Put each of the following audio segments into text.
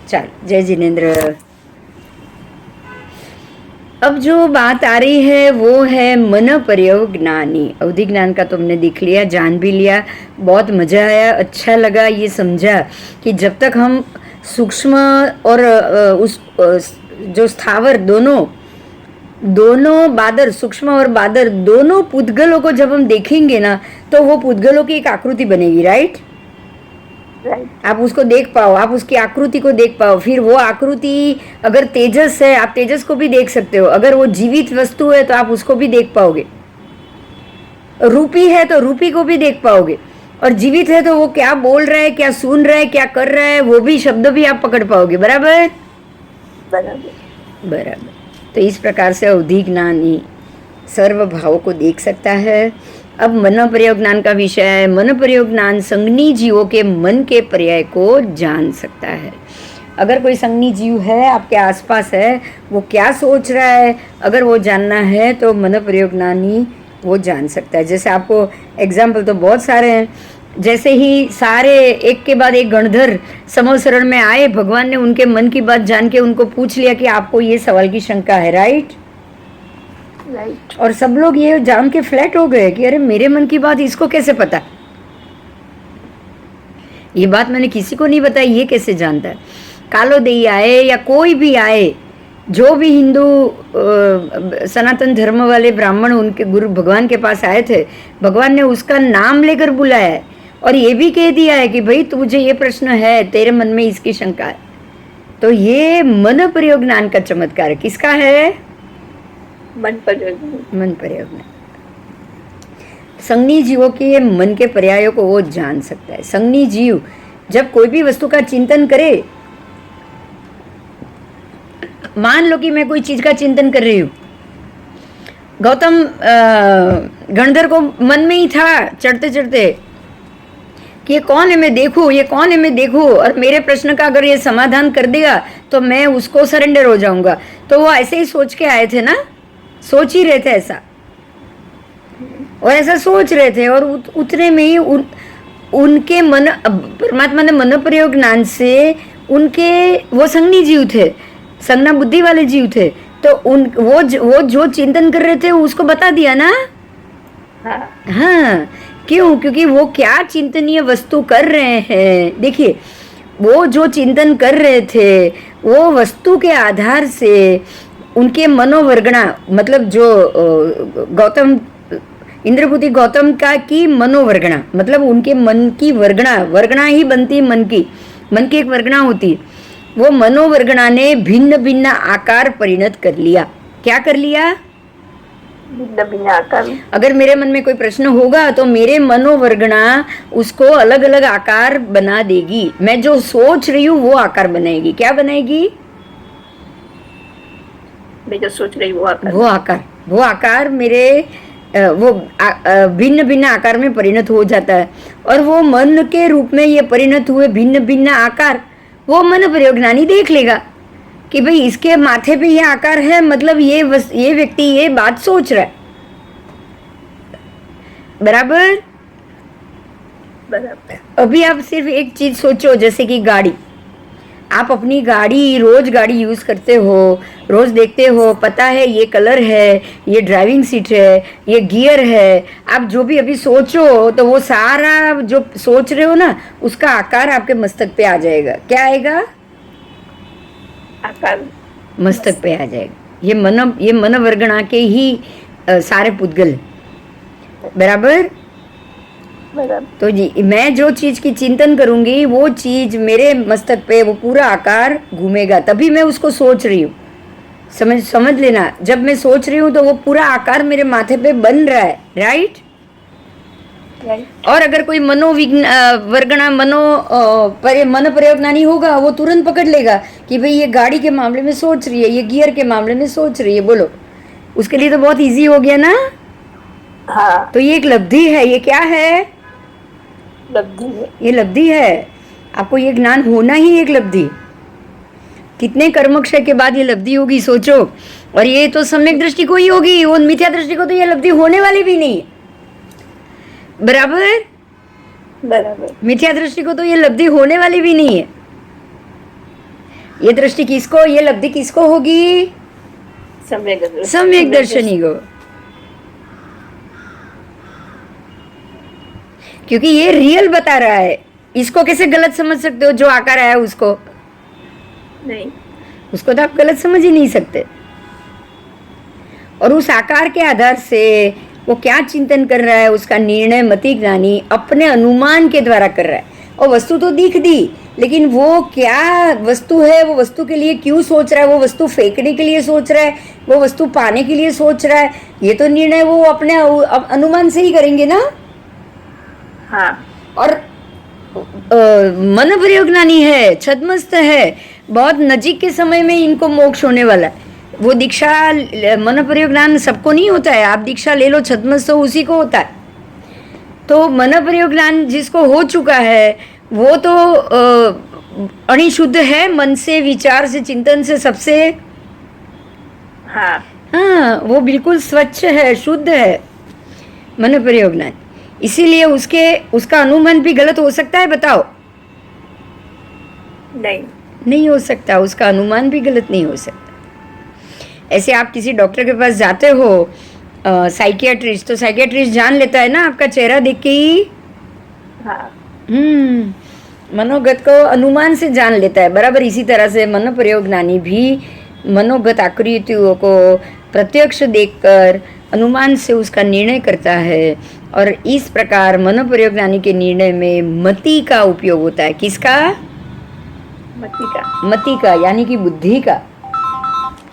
चल जय जिनेन्द्र। अब जो बात आ रही है वो है मन पर्यवज्ञानी। अवधि ज्ञान का तुमने देख लिया, जान भी लिया, बहुत मजा आया, अच्छा लगा, ये समझा कि जब तक हम सूक्ष्म और जो स्थावर दोनों बादर, सूक्ष्म और बादर दोनों पुद्गलों को जब हम देखेंगे ना, तो वो पुद्गलों की एक आकृति बनेगी। राइट? आप उसको देख पाओ, आप उसकी आकृति को देख पाओ, फिर वो आकृति अगर तेजस है, आप तेजस को भी देख सकते हो, अगर वो जीवित वस्तु है तो आप उसको भी देख पाओगे, रूपी है तो रूपी को भी देख पाओगे, और जीवित है तो वो क्या बोल रहा है, क्या सुन रहा है, क्या कर रहा है, वो भी शब्द भी आप पकड़ पाओगे। बराबर बराबर। तो इस प्रकार से अवधि ज्ञानी सर्व भाव को देख सकता है। अब मन प्रयोग ज्ञान का विषय है। मन प्रयोग ज्ञान संज्ञी जीवों के मन के पर्याय को जान सकता है। अगर कोई संज्ञी जीव है आपके आसपास है, वो क्या सोच रहा है, अगर वो जानना है तो मन प्रयोग ज्ञानी वो जान सकता है। जैसे आपको एग्जाम्पल तो बहुत सारे हैं, जैसे ही सारे एक के बाद एक गणधर समूह शरण में आए, भगवान ने उनके मन की बात जान के उनको पूछ लिया कि आपको ये सवाल की शंका है। राइट? और सब लोग ये जान के फ्लैट हो गए कि अरे मेरे मन की बात इसको कैसे पता, ये बात मैंने किसी को नहीं बताई, ये कैसे जानता है। कालो देई आए या कोई भी आए, जो भी हिंदू सनातन धर्म वाले ब्राह्मण उनके गुरु भगवान के पास आए थे, भगवान ने उसका नाम लेकर बुलाया है और ये भी कह दिया है कि भाई तुझे ये प्रश्न है, तेरे मन में इसकी शंका है। तो ये मन प्रयोग ज्ञान का चमत्कार किसका है? मन प्रयोग। संज्ञी जीवों के मन के पर्यायों को वो जान सकता है। संज्ञी जीव जब कोई भी वस्तु का चिंतन करे, मान लो कि मैं कोई चीज का चिंतन कर रही हूँ, गौतम गणधर को मन में ही था चढ़ते चढ़ते कि ये कौन है मैं देखूं, ये कौन है मैं देखूं, और मेरे प्रश्न का अगर ये समाधान कर देगा तो मैं उसको सरेंडर हो जाऊंगा। तो वो ऐसे ही सोच के आए थे ना, सोच ही रहे थे ऐसा, और ऐसा सोच रहे थे, और उतने में ही उनके मन, परमात्मा ने मन प्रयोग ज्ञान से उनके, वो संज्ञी जीव थे, संज्ञा बुद्धि वाले जीव थे, तो वो जो चिंतन कर रहे थे उसको बता दिया ना। हाँ, क्यों? क्योंकि वो क्या चिंतनीय वस्तु कर रहे हैं। देखिए, वो जो चिंतन कर रहे थे वो वस्तु के आधार से उनके मनोवर्गणा, मतलब जो गौतम इंद्रभूति गौतम का की मनोवर्गणा, मतलब उनके मन की वर्गणा ही बनती मन की एक वर्गणा होती, वो मनोवर्गणा ने भिन्न भिन्न आकार परिणत कर लिया। क्या कर लिया? भिन्न भिन्न आकार। अगर मेरे मन में कोई प्रश्न होगा तो मेरे मनोवर्गणा उसको अलग अलग आकार बना देगी। मैं जो सोच रही हूँ वो आकार बनाएगी। क्या बनाएगी? मैं जो सोच रही हूँ वो आकार मेरे वो भिन्न भिन्न आकार में परिणत हो जाता है, और वो मन के रूप में ये परिणत हुए भिन्न भिन्न आकार वो मन प्रयोग ज्ञानी देख लेगा कि भाई इसके माथे पे ये आकार है, मतलब ये व्यक्ति ये बात सोच रहा है। बराबर। अभी आप सिर्फ एक चीज सोचो, जैसे कि गाड़ी, आप अपनी गाड़ी रोज गाड़ी यूज करते हो, रोज देखते हो, पता है ये कलर है, ये ड्राइविंग सीट है, ये गियर है, आप जो भी अभी सोचो तो वो सारा जो सोच रहे हो ना उसका आकार आपके मस्तक पे आ जाएगा। क्या आएगा? आकार मस्तक पे आ जाएगा। ये मन वर्गणा के ही सारे पुद्गल। बराबर। तो जी, मैं जो चीज की चिंतन करूंगी वो चीज मेरे मस्तक पे वो पूरा आकार घूमेगा, तभी मैं उसको सोच रही हूँ। समझ लेना, जब मैं सोच रही हूँ तो वो पूरा आकार मेरे माथे पे बन रहा है। राइट? और अगर कोई वर्गणा मन प्रयोग ज्ञानी होगा, वो तुरंत पकड़ लेगा कि भाई ये गाड़ी के मामले में सोच रही है, ये गियर के मामले में सोच रही है। बोलो, उसके लिए तो बहुत इजी हो गया ना। हाँ। तो ये एक लब्धि है। ये क्या है? लब्धि है। ये लब्धि है। आपको ये ज्ञान होना ही एक लब्धि। कितने कर्मक्षय के बाद ये लब्धि होगी सोचो। और ये तो सम्यक दृष्टि को ही होगी, वो मिथ्या दृष्टि को तो ये लब्धि होने वाली भी नहीं है। बराबर। मिथ्या दृष्टि को तो ये लब्धि होने वाली भी नहीं है। ये दृष्टि किसको, ये लब्धि किसको होगी? सम्यक दर्शनी को। क्योंकि ये रियल बता रहा है। इसको कैसे गलत समझ सकते हो? जो आकार आया उसको नहीं, उसको तो आप गलत समझ ही नहीं सकते। और उस आकार के आधार से वो क्या चिंतन कर रहा है, उसका निर्णय मति ज्ञानी अपने अनुमान के द्वारा कर रहा है। और वस्तु तो दिख दी, लेकिन वो क्या वस्तु है, वो वस्तु के लिए क्यों सोच रहा है, वो वस्तु फेंकने के लिए सोच रहा है, वो वस्तु पाने के लिए सोच रहा है, ये तो निर्णय वो अपने अनुमान से ही करेंगे ना। हाँ। और मन प्रयोग ज्ञानी है, छद्मस्त है, बहुत नजीक के समय में इनको मोक्ष होने वाला है। वो दीक्षा मन प्रयोग ज्ञान सबको नहीं होता है। आप दीक्षा ले लो, छद्मस्त हो, उसी को होता है। तो मन प्रयोग ज्ञान जिसको हो चुका है वो तो अणिशुद्ध है, मन से, विचार से, चिंतन से, सबसे। हाँ, हाँ, वो बिल्कुल स्वच्छ है, शुद्ध है मन प्रयोग ज्ञान। इसीलिए उसका अनुमान भी गलत हो सकता है, बताओ? नहीं हो सकता, उसका अनुमान भी गलत नहीं हो सकता। ऐसे आप किसी डॉक्टर के पास जाते हो, साइकियाट्रिस्ट, तो साइकियाट्रिस्ट जान लेता है ना आपका चेहरा देख के ही। हाँ। मनोगत को अनुमान से जान लेता है। बराबर इसी तरह से मन प्रयोग ज्ञानी भी मनोगत आकृतियों को प्रत्यक्ष देखकर अनुमान से उसका निर्णय करता है। और इस प्रकार मन प्रयोग ज्ञानी के निर्णय में मति का उपयोग होता है। किसका? मति का, यानी कि बुद्धि का।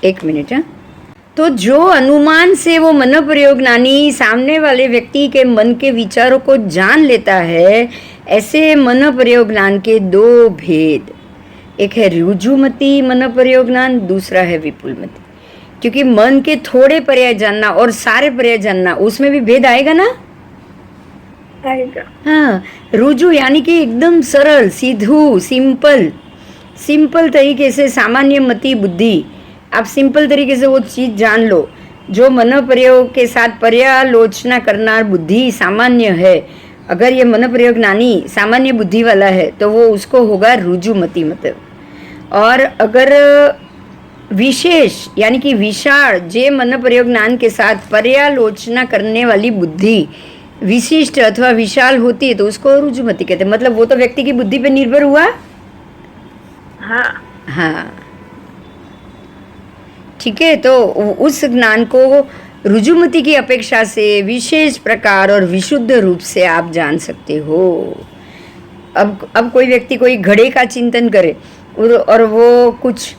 एक मिनट। तो जो अनुमान से वो मन प्रयोग ज्ञानी सामने वाले व्यक्ति के मन के विचारों को जान लेता है, ऐसे मन प्रयोग ज्ञान के दो भेद, एक है रुजुमति मन प्रयोग ज्ञान, दूसरा है विपुलमति। क्योंकि मन के थोड़े पर्याय जानना और सारे पर्याय जानना, उसमें भी भेद आएगा ना। आएगा। हाँ, रुजु यानी कि एकदम सरल, सीधू, सिंपल तरीके से, सामान्य मति बुद्धि। आप सिंपल तरीके से वो चीज जान लो। जो मन प्रयोग के साथ पर्यालोचना करना बुद्धि सामान्य है, अगर ये मन प्रयोग ज्ञानी सामान्य बुद्धि वाला है तो वो उसको होगा रुजुमति मतलब। और अगर विशेष यानी कि विशाल, जे मन प्रयोग ज्ञान के साथ पर्यालोचना करने वाली बुद्धि विशिष्ट अथवा विशाल होती है तो उसको रुजुमति कहते हैं। मतलब वो तो व्यक्ति की बुद्धि पे निर्भर हुआ। हाँ, ठीक है। तो उस ज्ञान को रुजुमति की अपेक्षा से विशेष प्रकार और विशुद्ध रूप से आप जान सकते हो। अब कोई व्यक्ति कोई घड़े का चिंतन करे और वो कुछ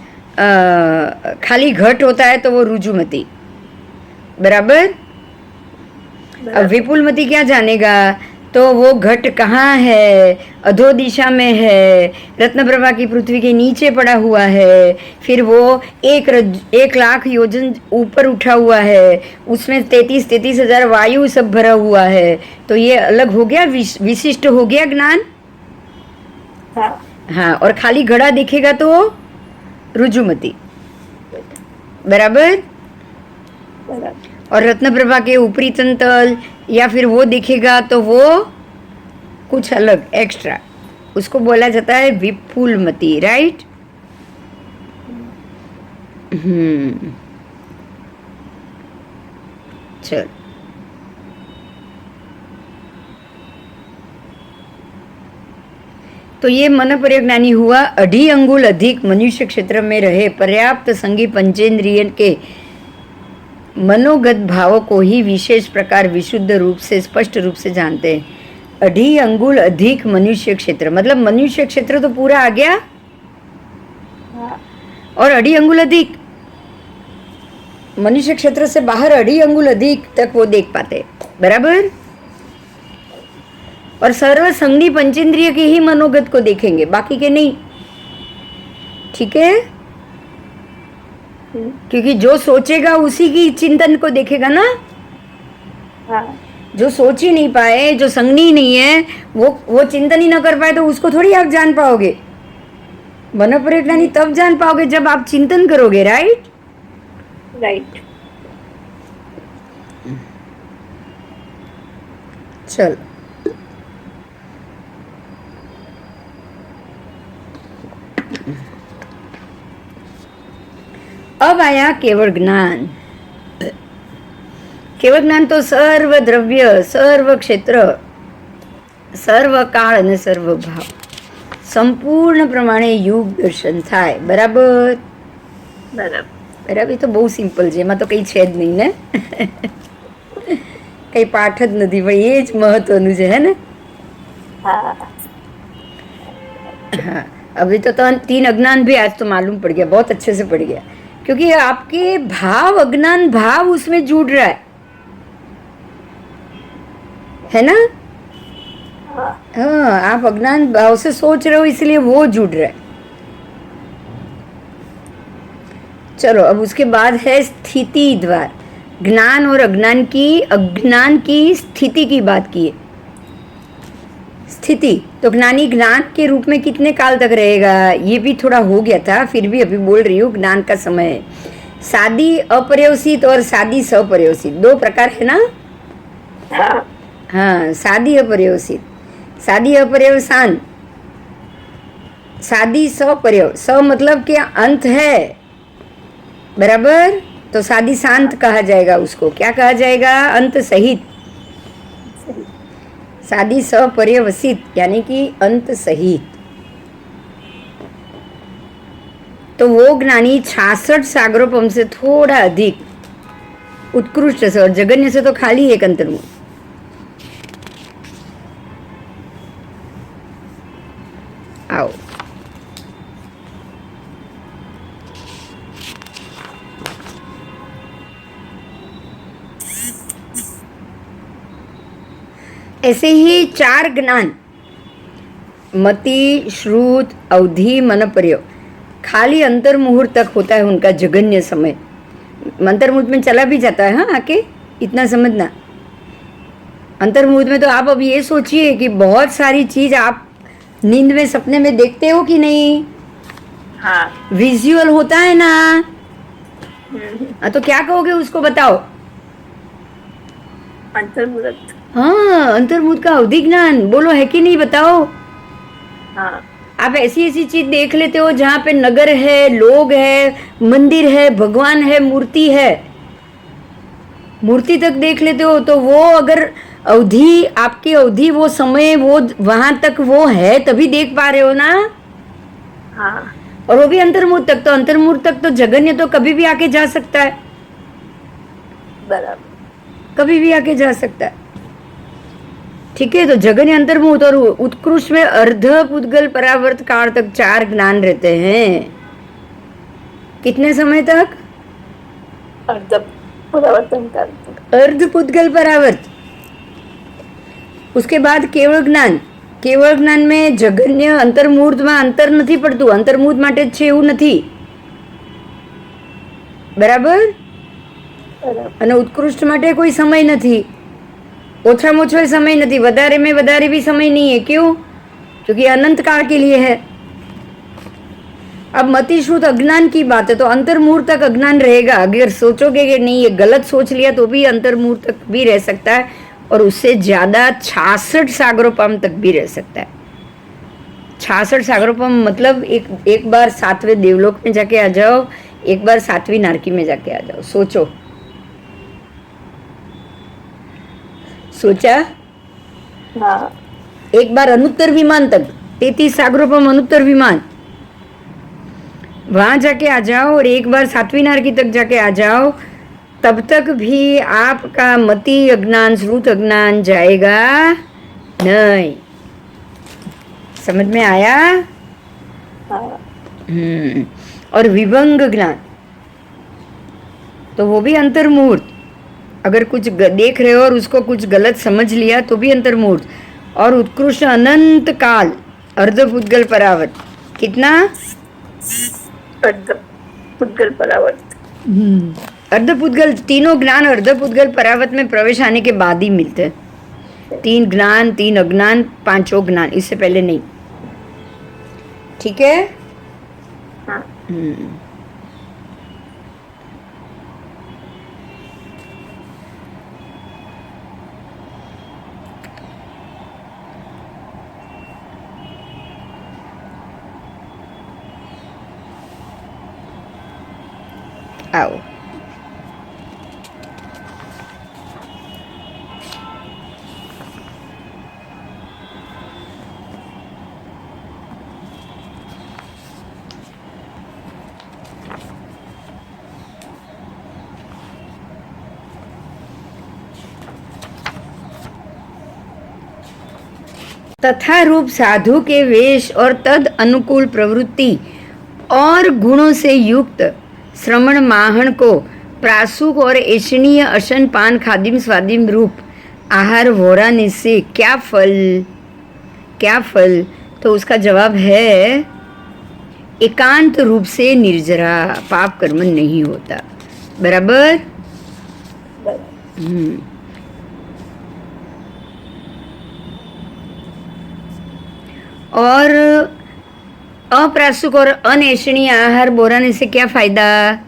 खाली घट होता है तो वो रुजुमति। बराबर। अब विपुलमति क्या जानेगा? तो वो घट कहाँ है? अधो दिशा में है, रत्न प्रभा की पृथ्वी के नीचे पड़ा हुआ है, फिर वो 1 लाख योजन ऊपर उठा हुआ है, उसमें 33,000 वायु सब भरा हुआ है। तो ये अलग हो गया, विशिष्ट हो गया ज्ञान। हाँ, और खाली घड़ा दिखेगा तो रुजुमति। बराबर। और रत्न प्रभा के ऊपरी तंतल या फिर वो दिखेगा तो वो कुछ अलग एक्स्ट्रा, उसको बोला जाता है विपुलमति। राइट। चल, तो ये मन प्रयोग ज्ञानी हुआ। 2.5 अंगुल अधिक मनुष्य क्षेत्र में रहे पर्याप्त संगी पंचेंद्रिय के मनोगत भावों को ही विशेष प्रकार विशुद्ध रूप से, स्पष्ट रूप से जानते हैं। 2.5 अंगुल अधिक मनुष्य क्षेत्र मतलब मनुष्य क्षेत्र तो पूरा आ गया, और 2.5 अंगुल अधिक मनुष्य क्षेत्र से बाहर 2.5 अंगुल अधिक तक वो देख पाते। बराबर। और सर्व संगी पंचेंद्रिय के ही मनोगत को देखेंगे, बाकी के नहीं। ठीक है। क्योंकि जो सोचेगा उसी की चिंतन को देखेगा ना। जो सोच ही नहीं पाए, जो संगनी नहीं है, वो चिंतन ही ना कर पाए तो उसको थोड़ी आप जान पाओगे। मन प्रयोग ज्ञानी तब जान पाओगे जब आप चिंतन करोगे। राइट। चल, अब आया केवल ज्ञान। કેવળ જ્ઞાન તો સર્વ દ્રવ્ય, સર્વ ક્ષેત્ર, સર્વ કાળ અને સર્વ ભાવ સંપૂર્ણ પ્રમાણે યુગ દર્શન થાય. બરાબર બરાબર. બરાબર. એ તો બહુ સિમ્પલ છે, એમાં તો કંઈ છે જ નહીં ને. કંઈ પાઠ જ નથી, પણ એ જ મહત્વનું છે, હે ને. हाँ. हाँ, अभी तो तीन अज्ञान भी आज तो मालूम पड़ गया, बहुत अच्छे से पड़ गया, क्योंकि आपके भाव, अज्ञान भाव उसमें जुड़ रहा है ना. हाँ, आप अज्ञान भाव से सोच रहे हो, इसलिए वो जुड़ रहा है. चलो, अब उसके बाद है स्थिति द्वार. ज्ञान और अज्ञान की स्थिति की बात की है. स्थिति तो ज्ञानी ज्ञान के रूप में कितने काल तक रहेगा, ये भी थोड़ा हो गया था, फिर भी अभी बोल रही हूँ. ज्ञान का समय है. सादी अपर्यवसित और सादी सपर्यवसित, दो प्रकार है ना. हाँ. हाँ, सादी अपर्यवसित, सादी अपर्यवसान, सादी सपर्यव. स मतलब कि अंत है, बराबर. तो सादी शांत कहा जाएगा उसको. क्या कहा जाएगा? अंत सहित. सादी सपर्यवसित यानी कि अंत सहित. तो वो ज्ञानी 66 सागरोपम से थोड़ा अधिक उत्कृष्ट से, और जगन्य से तो खाली एक अंतर्मुख. आओ, ऐसे ही 4 ज्ञान, मति, श्रुत, अवधि, मनपर्य, खाली अंतर मुहूर्त तक होता है उनका जगन्य समय. अंतर मुहूर्त में चला भी जाता है. हाँ, आके इतना समझना. अंतर मुहूर्त में तो आप अब ये सोचिए कि बहुत सारी चीज आप नींद में, सपने में देखते हो कि नहीं. हाँ. विजुअल होता है ना. हाँ, तो क्या कहोगे उसको, बताओ. अंतर्मुहूर्त. हाँ, अंतर्मुहूर्त का अवधि ज्ञान बोलो, है कि नहीं, बताओ. हाँ. आप ऐसी ऐसी चीज देख लेते हो जहाँ पे नगर है, लोग है, मंदिर है, भगवान है, मूर्ति है, मूर्ति तक देख लेते हो. तो वो अगर अवधि, आपकी अवधि, वो समय, वो वहां तक वो है, तभी देख पा रहे हो ना. हाँ. और वो भी अंतर्मुहूर्त तक. तो अंतर्मुहूर्त तक तो जगन्य तो कभी भी आके जा सकता है. बराबर. कभी भी आके जा सकता है. ठीक है. तो जगन्य, अंतर्मुहूर्त और उत्कृष्ट में अर्ध पुद्गल परावर्त काल तक 4 ज्ञान रहते हैं. कितने समय तक? अर्ध परावर्तन काल. अर्ध पुद्गल परावर्त. उसके बाद केवल ज्ञान. કેવળ જ્ઞાન में જગન્ય અંતર્મુહૂર્તમાં અંતર નથી પડતું. અંતર્મુહૂર્ત માટે જ છે એવું નથી. બરાબર. અને ઉત્કૃષ્ટ માટે કોઈ સમય નથી. ઓછામાં ઓછો સમય નથી. વધારે में વધારે भी समय नहीं है. क्यों? क्योंकि अनंत काल के लिए है. अब मति श्रुत अज्ञान की बात है, तो अंतर्मुहूर्त तक अज्ञान रहेगा. अगर सोचोगे कि नहीं ये गलत सोच लिया तो भी अंतर्मुहूर्त तक भी रह सकता है, और उससे ज्यादा 66 सागरोपम तक भी रह सकता है. 66 सागरोपम मतलब एक बार 7वें देवलोक में जाके आ जाओ, एक बार 7वीं नारकी में जाके आ जाओ. सोचो, सोचा? हाँ. एक बार अनुत्तर विमान तक, 33 सागरोपम अनुत्तर विमान, वहां जाके आ जाओ, और एक बार 7वीं नारकी तक जाके आ जाओ. तब तक भी आपका मति अज्ञान, श्रुत अज्ञान जाएगा नहीं. समझ में आया? हाँ. और विभंग ज्ञान तो वो भी अंतर्मुहूर्त. अगर कुछ देख रहे हो और उसको कुछ गलत समझ लिया तो भी अंतर्मुहूर्त. और उत्कृष्ट अनंत काल, अर्धपुद्गल परावर्त. कितना? अर्धपुद्गल परावर्त. अर्धपुद्गल, तीनों ज्ञान अर्धपुद्गल परावर्त में प्रवेश आने के बाद ही मिलते हैं. 3 ज्ञान, 3 अज्ञान, 5 ज्ञान, इससे पहले नहीं. ठीक है? हाँ. आओ। तथा रूप साधु के वेश और तद अनुकूल प्रवृत्ति और गुणों से युक्त श्रमण माहण को प्रासुक और ऐषणीय अशन पान खादिम स्वादिम रूप आहार वोराने से क्या फल? तो उसका जवाब है एकांत रूप से निर्जरा, पाप कर्म नहीं होता। बराबर? और अप्रासुक और अनैषणीय आहार बोराने से क्या फायदा?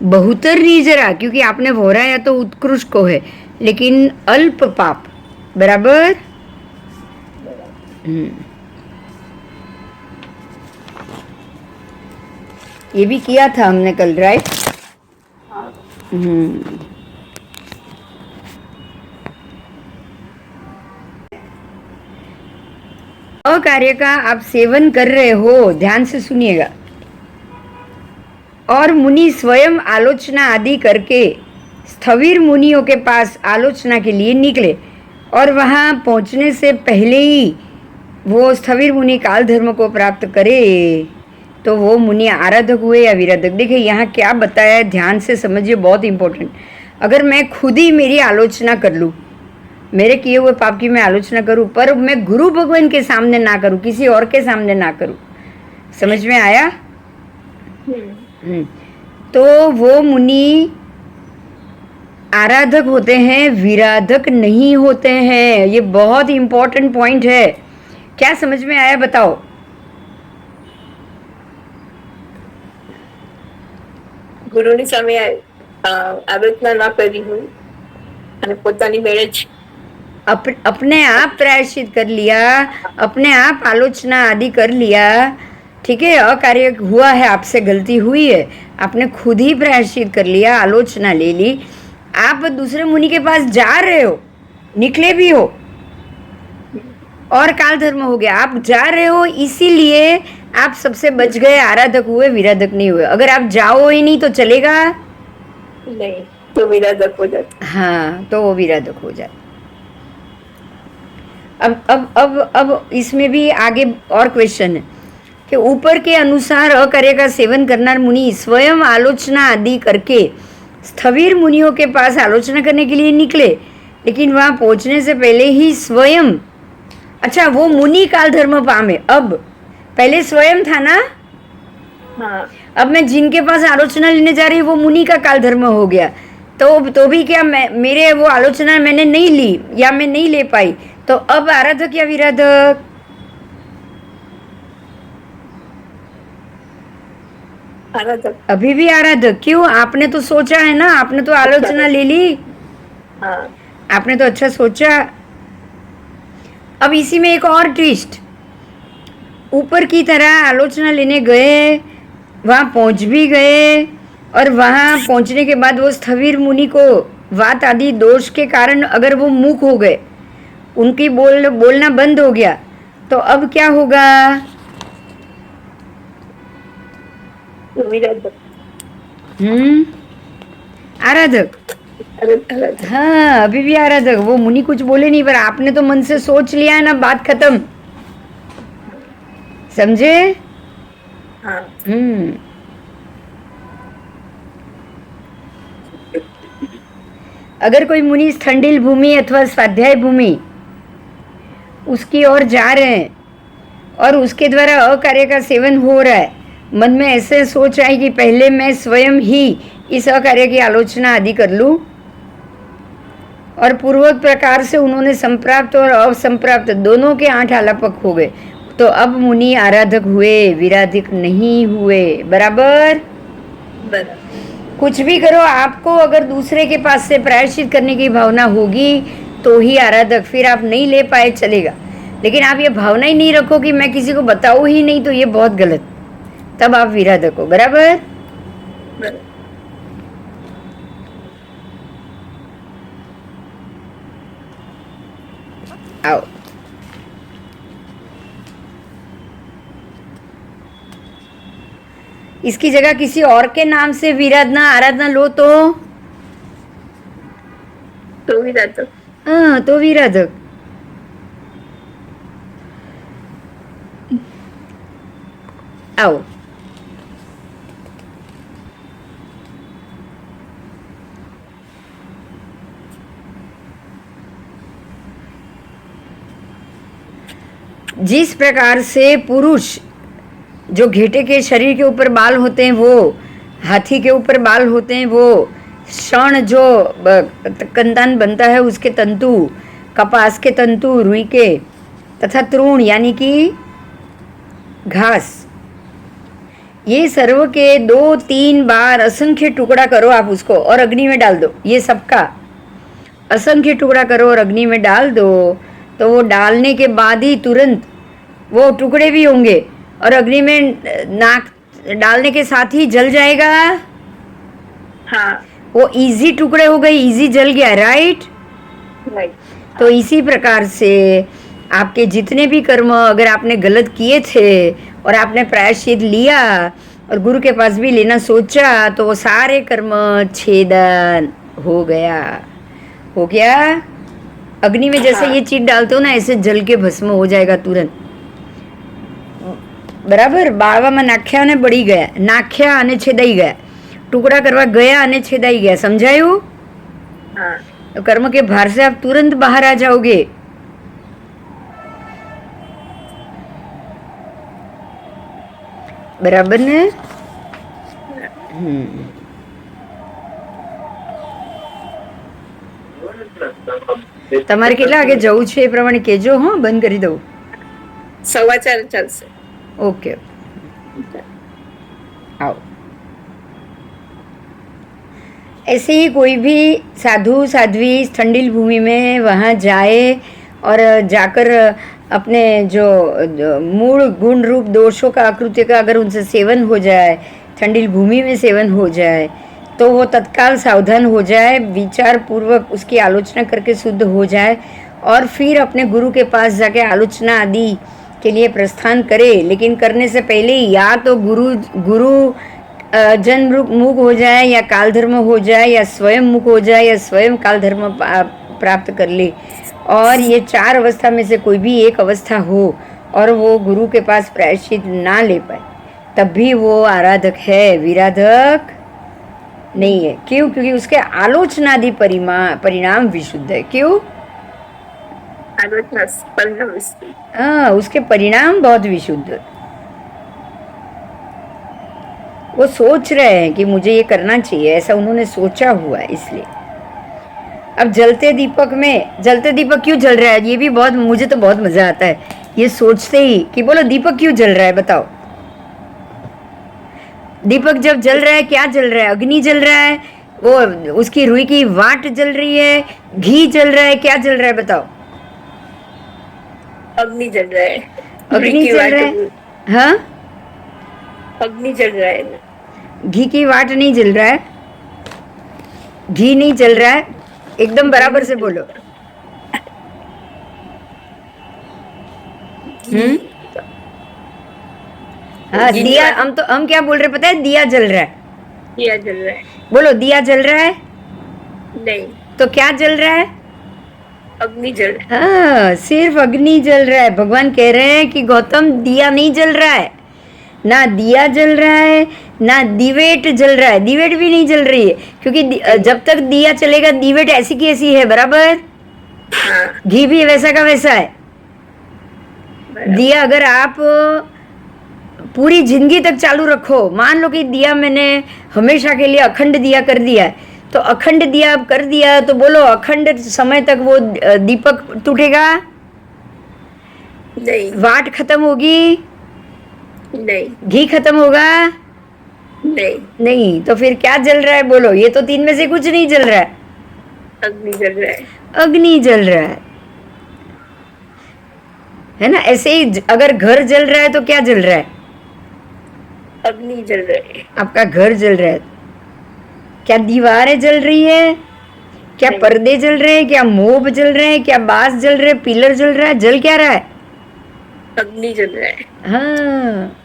बहुतर निर्जरा, क्योंकि आपने भोराया तो उत्कृष्ट को है, लेकिन अल्प पाप। बराबर? ये भी किया था हमने कल, राइट? कार्य का आप सेवन कर रहे हो, ध्यान से सुनिएगा, और मुनि स्वयं आलोचना आदि करके स्थविर मुनियों के पास आलोचना के लिए निकले, और वहां पहुंचने से पहले ही वो स्थविर मुनि काल धर्म को प्राप्त करे, तो वो मुनि आराधक हुए या विराधक? देखिए यहाँ क्या बताया है, ध्यान से समझिए, बहुत इंपॉर्टेंट। अगर मैं खुद ही मेरी आलोचना कर लूँ, मेरे किए हुए पाप की मैं आलोचना करूं, पर मैं गुरु भगवान के सामने ना करूं, किसी और के सामने ना करूं, समझ में आया? तो वो मुनि आराधक होते हैं, विराधक नहीं होते हैं। ये बहुत इंपॉर्टेंट पॉइंट है। क्या समझ में आया बताओ? ગુરુની સામે આલોચના ના કરી હોય અને પોતાની મેળે જ अपने आप प्रायश्चित कर लिया, अपने आप आलोचना आदि कर लिया, ठीक है? अकार्य हुआ है, आपसे गलती हुई है, आपने खुद ही प्रायश्चित कर लिया, आलोचना ले ली, आप दूसरे मुनि के पास जा रहे हो, निकले भी हो और काल धर्म हो गया, आप जा रहे हो, इसीलिए आप सबसे बच गए, आराधक हुए, विराधक नहीं हुए। अगर आप जाओ ही नहीं तो चलेगा नहीं, तो विराधक हो जाता। हाँ, तो वो विराधक हो जाता। अब इसमें भी आगे और क्वेश्चन है कि ऊपर के अनुसार अकार्य का सेवन करनार मुनि स्वयं आलोचना आदि करके स्थविर मुनियों के पास आलोचना करने के लिए निकले, लेकिन वहां पहुंचने से पहले ही स्वयं, अच्छा वो मुनि काल धर्म पामे, अब पहले स्वयं था ना, हाँ, अब मैं जिनके पास आलोचना लेने जा रही हूँ वो मुनि का काल धर्म हो गया, तो भी क्या मेरे वो आलोचना मैंने नहीं ली या मैं नहीं ले पाई, तो अब आराधक या विराधक? आराधक। अभी भी आराधक। क्यों? आपने तो सोचा है ना, आपने तो आलोचना ले ली, हाँ, आपने तो अच्छा सोचा। अब इसी में एक और ट्विस्ट, ऊपर की तरह आलोचना लेने गए, वहाँ पहुँच भी गए, और वहाँ पहुँचने के बाद वो स्थविर मुनि को वात आदि दोष के कारण अगर वो मूक हो गए, उनकी बोलना बंद हो गया, तो अब क्या होगा? विराधक। आराधक। हाँ, अभी भी आराधक। वो मुनि कुछ बोले नहीं, पर आपने तो मन से सोच लिया है ना, बात खत्म, समझे? हाँ। अगर कोई मुनि स्थंडिल भूमि अथवा स्वाध्याय भूमि उसकी ओर जा रहे हैं और उसके द्वारा अकार्य का सेवन हो रहा है, मन में ऐसे सोच रहा है कि पहले मैं स्वयं ही इस अकार्य की आलोचना आदि कर लूं, और पूर्वोक्त प्रकार से उन्होंने संप्राप्त और असंप्राप्त दोनों के 8 आलापक हो गए, तो अब मुनि आराधक हुए, विराधक नहीं हुए। बराबर? कुछ भी करो, आपको अगर दूसरे के पास से प्रायश्चित करने की भावना होगी तो ही आराधक, फिर आप नहीं ले पाए चलेगा, लेकिन आप ये भावना ही नहीं रखो कि मैं किसी को बताऊँ ही नहीं, तो ये बहुत गलत, तब आप विराधक हो। बराबर? बराबर। आओ। इसकी जगह किसी और के नाम से विराधना आराधना लो तो भी रहता। हाँ, तो विराधक। आओ। जिस प्रकार से पुरुष जो घेटे के शरीर के ऊपर बाल होते हैं वो, हाथी के ऊपर बाल होते हैं वो, शण जो कंदन बनता है उसके तंतु, कपास के तंतु, रुई के, तथा तृण यानी कि घास, ये सर्व के 2-3 बार असंख्य टुकड़ा करो आप उसको और अग्नि में डाल दो। ये सबका असंख्य टुकड़ा करो और अग्नि में डाल दो, तो वो डालने के बाद ही तुरंत वो टुकड़े भी होंगे और अग्नि में नाक डालने के साथ ही जल जाएगा। हाँ, वो इजी टुकड़े हो गए, इजी जल गया, राइट। राइट। तो इसी प्रकार से आपके जितने भी कर्म अगर आपने गलत किए थे और आपने प्रायश्चित लिया और गुरु के पास भी लेना सोचा, तो वो सारे कर्म छेदन हो गया। हो गया। अग्नि में जैसे ये चीज डालते हो ना, ऐसे जल के भस्म हो जाएगा तुरंत। બરાબર. બાળવામાં નાખ્યા અને બળી ગયા, નાખ્યા અને છેદાઈ ગયા, ટુકડા કરવા ગયા અને છેદાઈ ગયા. સમજાયું? हाँ, तो कर्म के भार से आप तुरंत बाहर आ जाओगे. બરાબર ને? તમારે કેટલા વાગે જવું છે એ પ્રમાણે કહેજો. હા, બંધ કરી દઉં. 4:15 चलसे। ओके, आओ. ऐसे ही कोई भी साधु साध्वी इस ठंडी भूमि में वहाँ जाए और जाकर अपने जो मूल गुण रूप दोषों का आकृति का अगर उनसे सेवन हो जाए, ठंडी भूमि में सेवन हो जाए, तो वो तत्काल सावधान हो जाए, विचार पूर्वक उसकी आलोचना करके शुद्ध हो जाए और फिर अपने गुरु के पास जाके आलोचना आदि के लिए प्रस्थान करे. लेकिन करने से पहले या तो गुरु जन्म रूप मुख हो जाए, या काल धर्म हो जाए, या स्वयं मुख हो जाए, या स्वयं काल धर्म प्राप्त कर ले. और ये 4 अवस्था में से कोई भी एक अवस्था हो और वो गुरु के पास प्रायश्चित ना ले पाए, तब भी वो आराधक है, विराधक नहीं है. क्यों? क्योंकि उसके आलोचनादि परिणाम विशुद्ध है. क्यों? आलोचना परिणाम विशुद्ध। हाँ, उसके परिणाम बहुत विशुद्ध. वो सोच रहे हैं कि मुझे ये करना चाहिए, ऐसा उन्होंने सोचा हुआ है. इसलिए अब जलते दीपक क्यों जल रहा है, ये भी बहुत, मुझे तो बहुत मजा आता है ये सोचते ही कि बोलो दीपक क्यों जल रहा है, बताओ. दीपक जब जल रहा है, क्या जल रहा है? अग्नि जल रहा है, वो उसकी रुई की वाट जल रही है, घी जल रहा है, क्या जल रहा है बताओ? अग्नि जल रहा है। अग्नि जल रहा है. हाँ, अग्नि जल रहा है। घी की वाट नहीं जल रहा है, घी नहीं जल रहा है. एकदम बराबर से बोलो. हाँ, दिया. हम क्या बोल रहे पता है? दिया जल रहा है. दिया जल रहा है। बोलो, दिया जल रहा है. नहीं, तो क्या जल रहा है? अग्नि जल रहा है। हाँ, सिर्फ अग्नि जल रहा है. भगवान कह रहे हैं कि गौतम दिया नहीं जल रहा है, ना दिया जल रहा है, ना दिवेट जल रहा है. दिवेट भी नहीं जल रही है, क्योंकि जब तक दिया चलेगा दिवेट ऐसी की ऐसी है. बराबर. हाँ, घी भी वैसा का वैसा है. दिया अगर आप पूरी जिंदगी तक चालू रखो, मान लो कि दिया मैंने हमेशा के लिए अखंड दिया कर दिया है, तो अखंड दिया कर दिया, तो बोलो अखंड समय तक वो दीपक टूटेगा? नहीं, वाट खत्म होगी? नहीं, घी खत्म होगा? नहीं, नहीं. तो फिर क्या जल रहा है बोलो? ये तो 3 में से कुछ नहीं जल रहा है. अग्नि जल रहा है। अग्नि जल रहा है ना? ऐसे ही अगर घर जल रहा है तो क्या जल रहा है? अग्नि जल रहा है। आपका घर जल रहा है. क्या दीवारें जल रही है? क्या नहीं। पर्दे जल रहे हैं? क्या मोब जल रहे हैं? क्या बांस जल रहे हैं? पिलर जल रहा है? जल क्या रहा है? अग्नि जल रहा है। हाँ,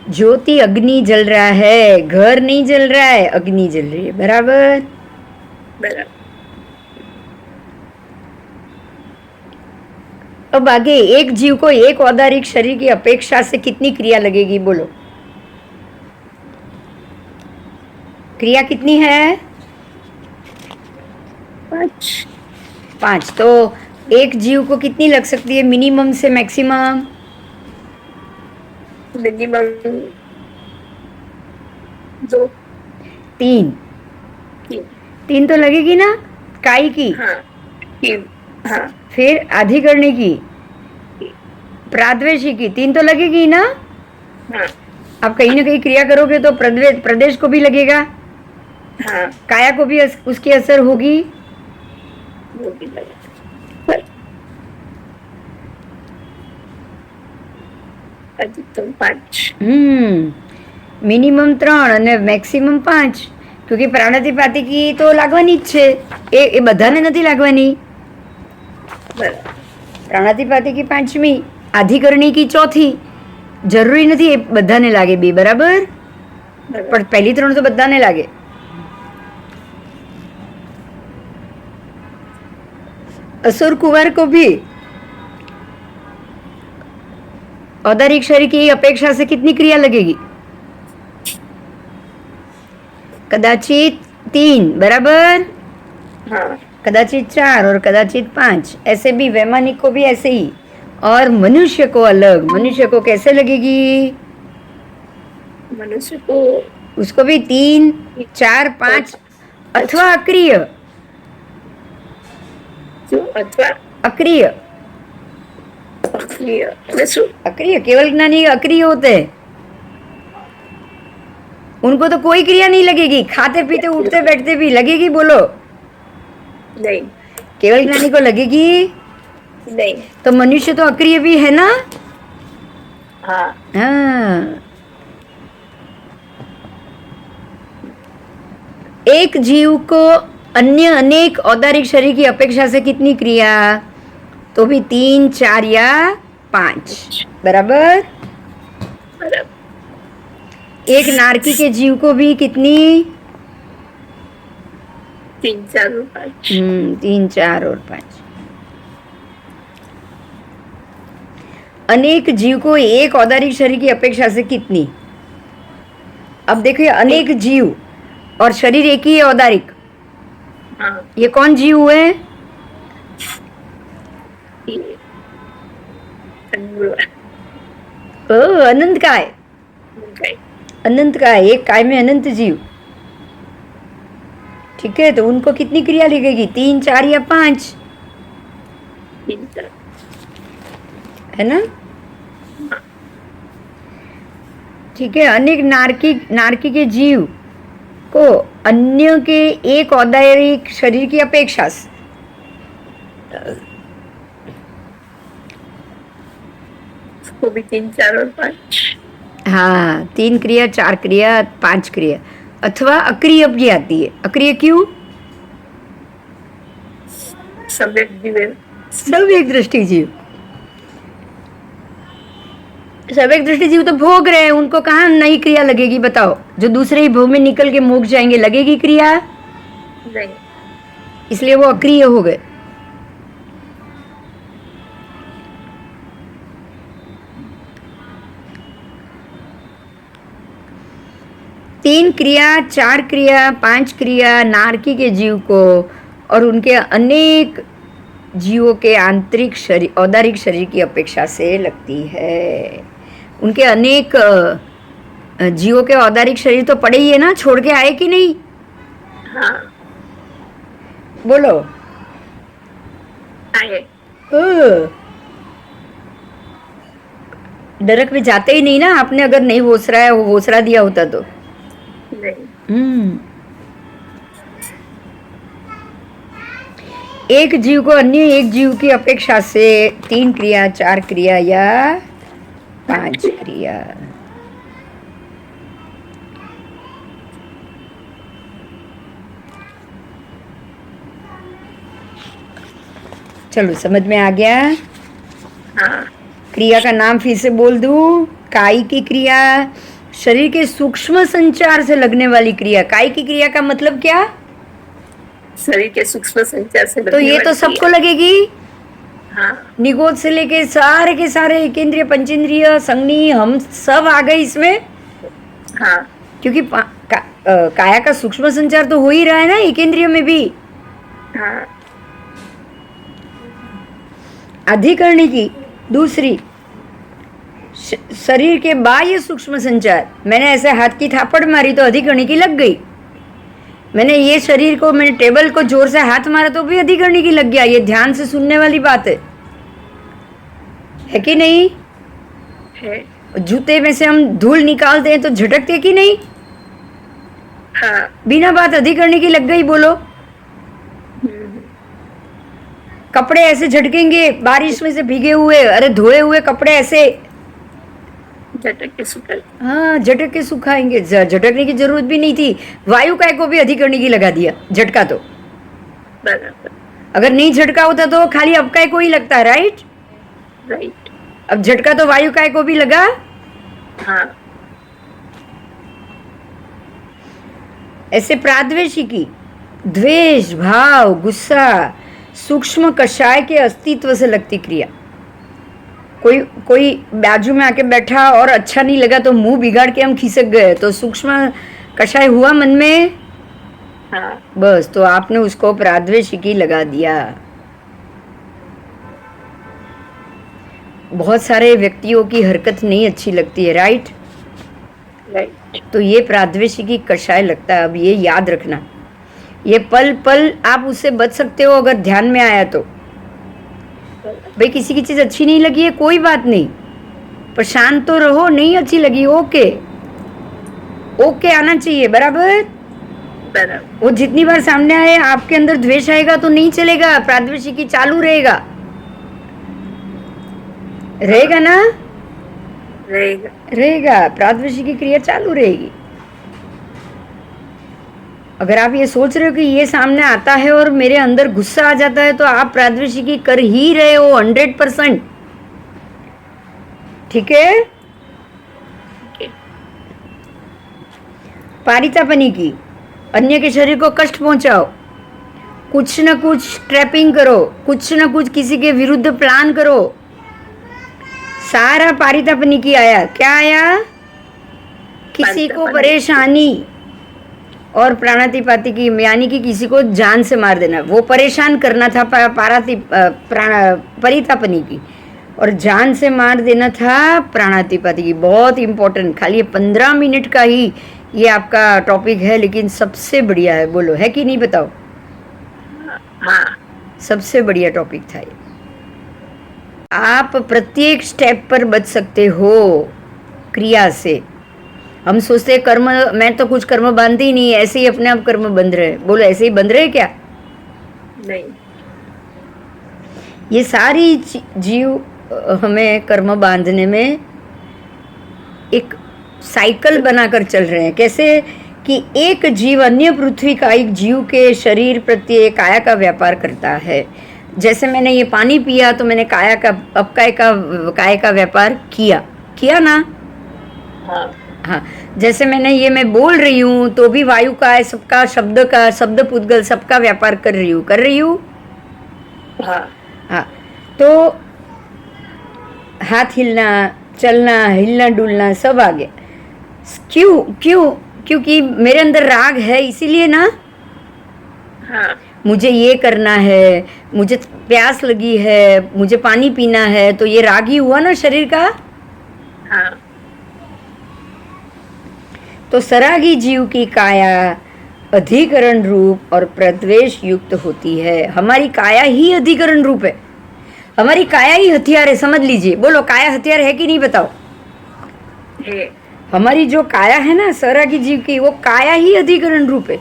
ज्योति अग्नि जल रहा है, घर नहीं जल रहा है, अग्नि जल रही है। बराबर। बराबर। अब आगे, एक जीव को एक औदारिक शरीर की अपेक्षा से कितनी क्रिया लगेगी? बोलो, क्रिया कितनी है? 5। 5। तो एक जीव को कितनी लग सकती है मिनिमम से मैक्सिमम? मिनिमम 2। 3। 3। 3 तो लगेगी ना? काय की? हाँ। 3। हाँ। फिर अधिकरणी की, प्राद्वेशी की, 3 तो लगेगी ना? हाँ। आप कहीं ना कहीं क्रिया करोगे तो प्रदेश को भी लगेगा, हाँ। काया को भी उसकी असर होगी। वो भी लगेगा। अधिकतम 5। મિનિમમ 3 અને મેક્સિમમ 5, क्योंकि પ્રાણાતિપાતિકી તો લાગવાની જ છે, એ બધાને નથી લાગવાની. બરાબર. પ્રાણાતિપાતિકી 5મી, આધિકરણી કી 4થી. જરૂરી નથી એ બધાને લાગે બે. બરાબર, પણ પહેલી 3 તો બધાને લાગે. असुर कुंवर को भी औदारिक शरीर की अपेक्षा से कितनी क्रिया लगेगी? कदाचित 3. बराबर. हाँ। कदाचित 4 और कदाचित 5. ऐसे भी वैमानिक को भी ऐसे ही. और मनुष्य को अलग. मनुष्य को कैसे लगेगी? मनुष्य को उसको भी 3, 4, 5 अथवा अक्रिय. अथवा अक्रिय. अक्रिय केवल ज्ञानी अक्रिय होते हैं, उनको तो कोई क्रिया नहीं लगेगी. खाते पीते उठते बैठते भी लगेगी? बोलो, नहीं. केवल ज्ञानी को लगेगी नहीं. तो मनुष्य तो अक्रिय भी है ना? हाँ. हाँ. एक जीव को अन्य अनेक औदारिक शरीर की अपेक्षा से कितनी क्रिया? तो भी 3, 4 या 5. बराबर. एक नारकी के जीव को भी कितनी? 3, 4 और 5. 3, 4 और 5. अनेक जीव को एक औदारिक शरीर की अपेक्षा से कितनी? अब देखिए, अनेक जीव और शरीर एक ही है औदारिक. हाँ. ये कौन जीव हुए? अनंत काय. अनंत काय, एक काय में अनंत जीव. ठीक है, तो उनको कितनी क्रिया लगेगी? 3, 4 या 5? 3, 4 है ना? ठीक है. अनेक नारकी के जीव को अन्य के एक औदारिक शरीर की अपेक्षा से वो भी 3, 4 और 5. हाँ, 3 क्रिया, 4 क्रिया, 5 क्रिया. अथवा अक्रिय भी आती है. अक्रिय क्यों? सम्यक दृष्टि जीव. सम्यक दृष्टि जीव तो भोग रहे हैं, उनको कहाँ नई क्रिया लगेगी? बताओ. जो दूसरे ही भोग में निकल के मोक्ष जाएंगे, लगेगी क्रिया? नहीं. इसलिए वो अक्रिय हो गए. तीन क्रिया, 4 क्रिया, 5 क्रिया नारकी के जीव को और उनके अनेक जीवों के आंतरिक शरीर, औदारिक शरीर की अपेक्षा से लगती है. उनके अनेक जीवों के औदारिक शरीर तो पड़े ही है ना, छोड़ के आए कि नहीं? हाँ. बोलो. आए. नरक में जाते ही नहीं ना. आपने अगर नहीं वोसरा है, वो वोसरा दिया होता तो. एक जीव को अन्य एक जीव की अपेक्षा से 3 क्रिया, 4 क्रिया या 5 क्रिया. चलो समझ में आ गया। हाँ। क्रिया का नाम फिर से बोल दूं, काई की क्रिया, शरीर के सूक्ष्म संचार से लगने वाली क्रिया। काई की क्रिया का मतलब क्या? शरीर के सूक्ष्म संचार से तो ये तो सबको लगेगी। हाँ। निगोद से लेके सारे के सारे एकेंद्रिय, पंचेंद्रिय, संज्ञी, हम सब आ गए इसमें। हाँ। क्योंकि काया का सूक्ष्म संचार तो हो ही रहा है ना एकेंद्रिय में भी। हाँ। अधिकरणी की दूसरी, शरीर के बाह्य सूक्ष्म संचार। मैंने ऐसे हाथ की थापड़ मारी तो अधिकरणी की लग गई। मैंने ये शरीर को, मैंने टेबल को जोर से हाथ मारा तो भी अधिकरणी की लग गया। ये ध्यान से सुनने वाली बात है कि नहीं? है। जूते में से हम धूल निकालते हैं तो झटकते कि नहीं? हाँ। बिना बात अधिकरणी की लग गई। बोलो। कपड़े ऐसे झटकेंगे बारिश में से भीगे हुए, अरे धोए हुए कपड़े ऐसे झटक के सुखल। हाँ, झटक के सुखाएंगे। झटकने की जरूरत भी नहीं थी। वायु काय को भी अधिकरणी की लगा दिया झटका तो। बराबर। अगर नहीं झटका होता तो खाली अपकाय को ही लगता, राइट? राइट। अब झटका तो वायु काय को भी लगा। हाँ। ऐसे प्राद्वेषिकी, द्वेष भाव, गुस्सा, सूक्ष्म कषाय के अस्तित्व से लगती क्रिया। कोई बाजू में आके बैठा और अच्छा नहीं लगा तो मुंह बिगाड़ के हम खिसक गए तो सूक्ष्म कषाय हुआ मन में। हाँ। बस, तो आपने उसको प्राद्वेषिकी लगा दिया। बहुत सारे व्यक्तियों की हरकत नहीं अच्छी लगती है, राइट? राइट। तो ये प्राद्वेषिकी कषाय लगता है। अब ये याद रखना, ये पल पल आप उससे बच सकते हो अगर ध्यान में आया तो। भाई किसी की चीज अच्छी नहीं लगी है कोई बात नहीं, पर शांत तो रहो। नहीं अच्छी लगी, ओके ओके आना चाहिए, बराबर। बराबर। वो जितनी बार सामने आए आपके अंदर द्वेष आएगा तो नहीं चलेगा, प्राद्वेषिकी चालू रहेगा। रहेगा ना? रहेगा। रहेगा, प्राद्वेषिकी क्रिया चालू रहेगी। अगर आप ये सोच रहे हो कि ये सामने आता है और मेरे अंदर गुस्सा आ जाता है तो आप प्राद्वेषिकी कर ही रहे हो 100%। ठीक है? पारितापनी की, अन्य के शरीर को कष्ट पहुंचाओ, कुछ न कुछ ट्रैपिंग करो, कुछ न कुछ किसी के विरुद्ध प्लान करो। सारा पारितापनी की आया। क्या आया? किसी को परेशानी और प्राणातिपाती की, यानी कि किसी को जान से मार देना। वो परेशान करना था परितापनी की, और जान से मार देना था प्राणातिपाती की। बहुत इंपॉर्टेंट, खाली 15 मिनट का ही ये आपका टॉपिक है, लेकिन सबसे बढ़िया है। बोलो, है कि नहीं? बताओ। हाँ। सबसे बढ़िया टॉपिक था ये। आप प्रत्येक स्टेप पर बच सकते हो क्रिया से। हम सोचते हैं कर्म, मैं तो कुछ कर्म बांधते ही नहीं, ऐसे ही अपने आप कर्म बंध रहे। बोलो, ऐसे ही बंध रहे क्या? नहीं। ये सारी जीव हमें कर्म बांधने में एक साइकिल बनाकर चल रहे हैं। कैसे कि एक जीव अन्य पृथ्वी का एक जीव के शरीर प्रत्येक काया का व्यापार करता है। जैसे मैंने ये पानी पिया तो मैंने काय का व्यापार किया ना? हाँ। हाँ, जैसे मैं बोल रही हूँ तो भी वायु का, सबका शब्द पुद्गल सबका व्यापार कर रही हूँ। हाँ। हाँ, तो हाथ हिलना, चलना, हिलना डुलना सब आ गया। क्योंकि मेरे अंदर राग है, इसीलिए ना। हाँ। मुझे ये करना है, मुझे प्यास लगी है, मुझे पानी पीना है, तो ये राग ही हुआ ना शरीर का। हाँ। तो सरागी जीव की काया अधिकरण रूप और प्रद्वेष युक्त होती है। हमारी काया ही अधिकरण रूप है, हमारी काया ही हथियार है, समझ लीजिए। बोलो, काया हथियार है कि नहीं? बताओ। है। हमारी जो काया है ना सरागी जीव की, वो काया ही अधिकरण रूप है,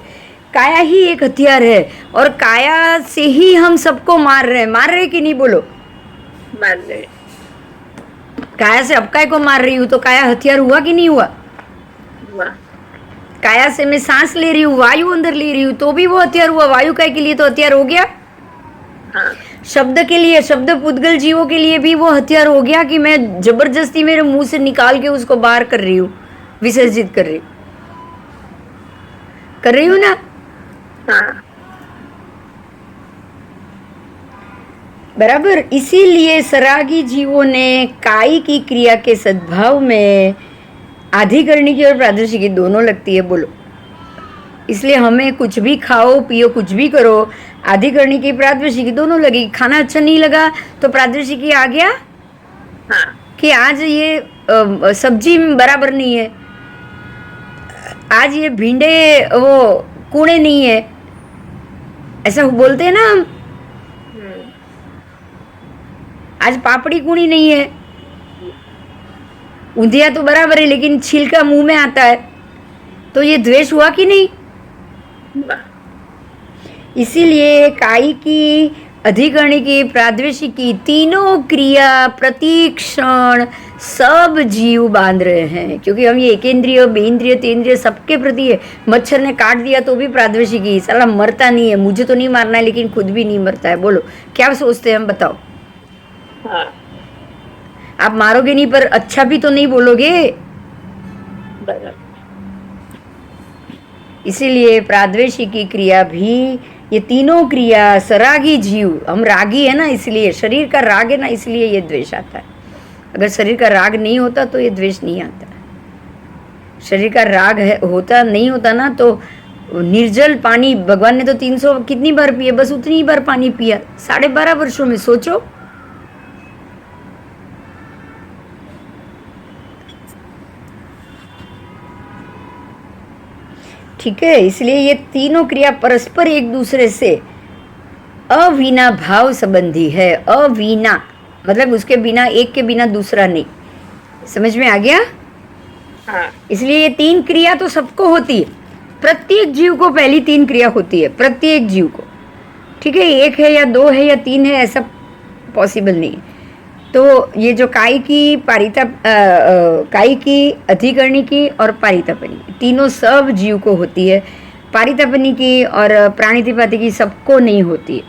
काया ही एक हथियार है। और काया से ही हम सबको मार रहे कि नहीं? बोलो, मार रहे। काया से अब काय को मार रही हूँ तो काया हथियार हुआ कि नहीं हुआ? काया से मैं सांस ले रही हूँ, वायु अंदर ले रही हूँ, तो भी वो हथियार हुआ। वायु काय के लिए तो हथियार हो गया। हाँ। शब्द के लिए, शब्द पुद्गल जीवों के लिए भी वो हथियार हो गया कि मैं जबरदस्ती मेरे मुंह से निकाल के उसको बाहर कर रही हूँ, विसर्जित कर रही हूँ ना। हाँ बराबर। इसीलिए सरागी जीवों ने काई की क्रिया के सद्भाव में आधिकरणी की और प्रादेशिक की दोनों लगती है। बोलो, इसलिए हमें कुछ भी खाओ पियो कुछ भी करो, आधिकरणी की प्रादेशिक की दोनों लगेगी। खाना अच्छा नहीं लगा तो प्रादेशिक की आ गया हाँ कि आज ये सब्जी बराबर नहीं है, आज ये भिंडे वो कूड़े नहीं है, ऐसा बोलते हैं ना हम। आज पापड़ी कूड़ी नहीं है, ऊंधिया तो बराबर है लेकिन छिलका मुंह में आता है, तो ये द्वेष हुआ कि नहीं। इसीलिए काई की, अधिकरणी की, प्रादेशिक की तीनों क्रिया प्रतीक्षण सब जीव बांध रहे हैं, क्योंकि हम ये एकेंद्रिय बेंद्रिय तेंद्रिय सबके प्रति है। मच्छर ने काट दिया तो भी प्रादेशिक ही, साला मरता नहीं है, मुझे तो नहीं मारना है लेकिन खुद भी नहीं मरता है। बोलो क्या सोचते हैं हम, बताओ। हाँ आप मारोगे नहीं पर अच्छा भी तो नहीं बोलोगे। इसीलिए प्रादेशिक की क्रिया भी, ये तीनों क्रिया सरागी जीव, हम रागी है ना, इसलिए शरीर का राग है ना, इसलिए ये द्वेष आता है। अगर शरीर का राग नहीं होता तो ये द्वेष नहीं आता। शरीर का राग है होता नहीं होता ना तो निर्जल पानी, भगवान ने तो 300 कितनी बार पिए, बस उतनी ही बार पानी पिया 12.5 वर्षों में, सोचो। ठीक है, इसलिए ये तीनों क्रिया परस्पर एक दूसरे से अविना भाव संबंधी है। अविना मतलब उसके बिना, एक के बिना दूसरा नहीं। समझ में आ गया। हाँ इसलिए ये 3 क्रिया तो सबको होती है, प्रत्येक जीव को पहली 3 क्रिया होती है, प्रत्येक जीव को। ठीक है, 1 है या 2 है या 3 है ऐसा पॉसिबल नहीं है। तो ये जो काई की, काई की, अधिकरणी की और पारितापनी की, तीनों सब जीव को होती है। पारितापनी की और प्राणितिपाती की सबको नहीं होती है।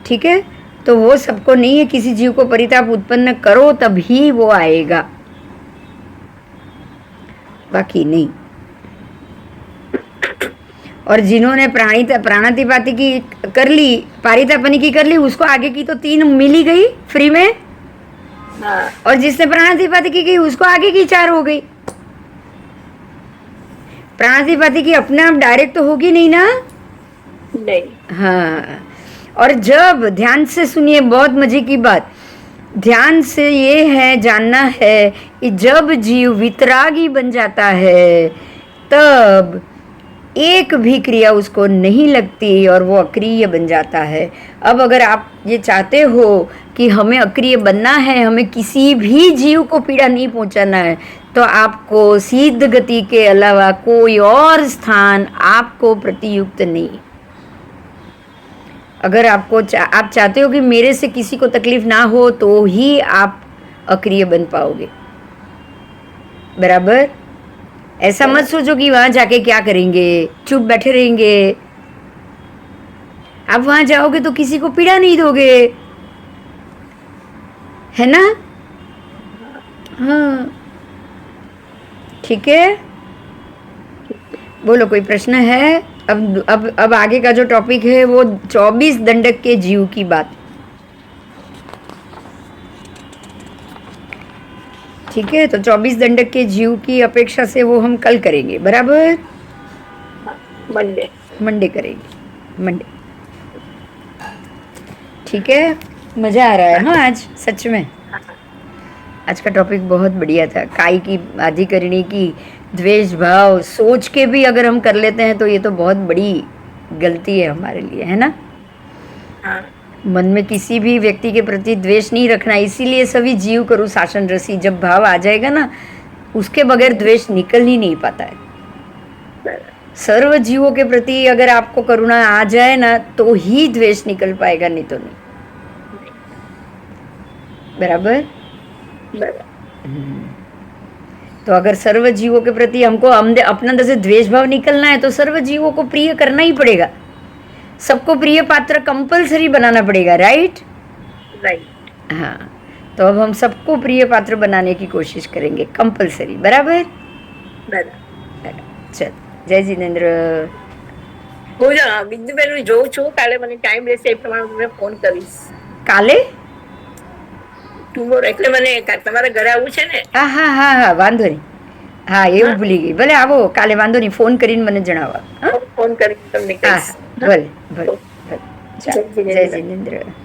ठीक है, तो वो सबको नहीं है। किसी जीव को परिताप उत्पन्न करो तभी वो आएगा, बाकी नहीं। और जिन्होंने प्राणातिपाती की कर ली, पारितापनी की कर ली, उसको आगे की तो 3 मिली गई फ्री में। हाँ और जिसने प्राणातिपाती की गई उसको आगे की 4 हो गई। प्राणातिपाती की अपने आप डायरेक्ट तो होगी नहीं ना। नहीं। हाँ, और जब ध्यान से सुनिए, बहुत मजे की बात, ध्यान से ये है जानना है कि जब जीव वितरागी बन जाता है तब एक भी क्रिया उसको नहीं लगती और वो अक्रिय बन जाता है। अब अगर आप ये चाहते हो कि हमें अक्रिय बनना है, हमें किसी भी जीव को पीड़ा नहीं पहुंचाना है, तो आपको सिद्ध गति के अलावा कोई और स्थान आपको प्रतियुक्त नहीं। अगर आपको आप चाहते हो कि मेरे से किसी को तकलीफ ना हो तो ही आप अक्रिय बन पाओगे। बराबर। ऐसा मत सोचो कि वहां जाके क्या करेंगे, चुप बैठे रहेंगे। आप वहां जाओगे तो किसी को पीड़ा नहीं दोगे, है ना। हाँ ठीक है, बोलो कोई प्रश्न है। अब आगे का जो टॉपिक है वो 24 दंडक के जीव की बात। ठीक है, तो 24 दंडक के जीव की अपेक्षा से वो हम कल करेंगे। बराबर, मंडे करेंगे, मंडे। ठीक है, मजा आ रहा है। हाँ आज सच में आज का टॉपिक बहुत बढ़िया था। काई की, अधिकरणी की, द्वेष भाव सोच के भी अगर हम कर लेते हैं तो ये तो बहुत बड़ी गलती है हमारे लिए, है ना। हाँ मन में किसी भी व्यक्ति के प्रति द्वेष नहीं रखना। इसीलिए सभी जीव करो शासन रसी, जब भाव आ जाएगा ना उसके बगैर द्वेष निकल ही नहीं पाता है। सर्व जीवों के प्रति अगर आपको करुणा आ जाए ना तो ही द्वेष निकल पाएगा, नहीं तो नहीं। बराबर। तो अगर सर्व जीवों के प्रति हमको अपना अंदर से द्वेष भाव निकलना है तो सर्व जीवों को प्रिय करना ही पड़ेगा। सबको प्रिय पात्र कंपलसरी बनाना पड़ेगा, राइट। राइट। हाँ, तो अब हम सबको प्रिय पात्र बनाने की कोशिश करेंगे कंपलसरी, बराबर? બરાબર। ચલ, જય જિનેન્દ્ર. હું બિંદુબેન હું જોઉં છું, કાલે મને ટાઈમ રહેશે એ પ્રમાણે તમને ફોન કરીશ. કાલે? ટુમોરો એટલે મને તમારા ઘરે આવવું છે ને. હા હા હા હા, વાંધો નહીં. હા, એવું ભૂલી ગઈ. ભલે આવો કાલે, વાંધો નહીં, ફોન કરીને મને જણાવવા. હા ફોન કરીને તમને હા કહીશ. હા, ભલે ભલે ભલે. ચાલ, જય જય જિનેન્દ્ર. જિનેન્દ્ર.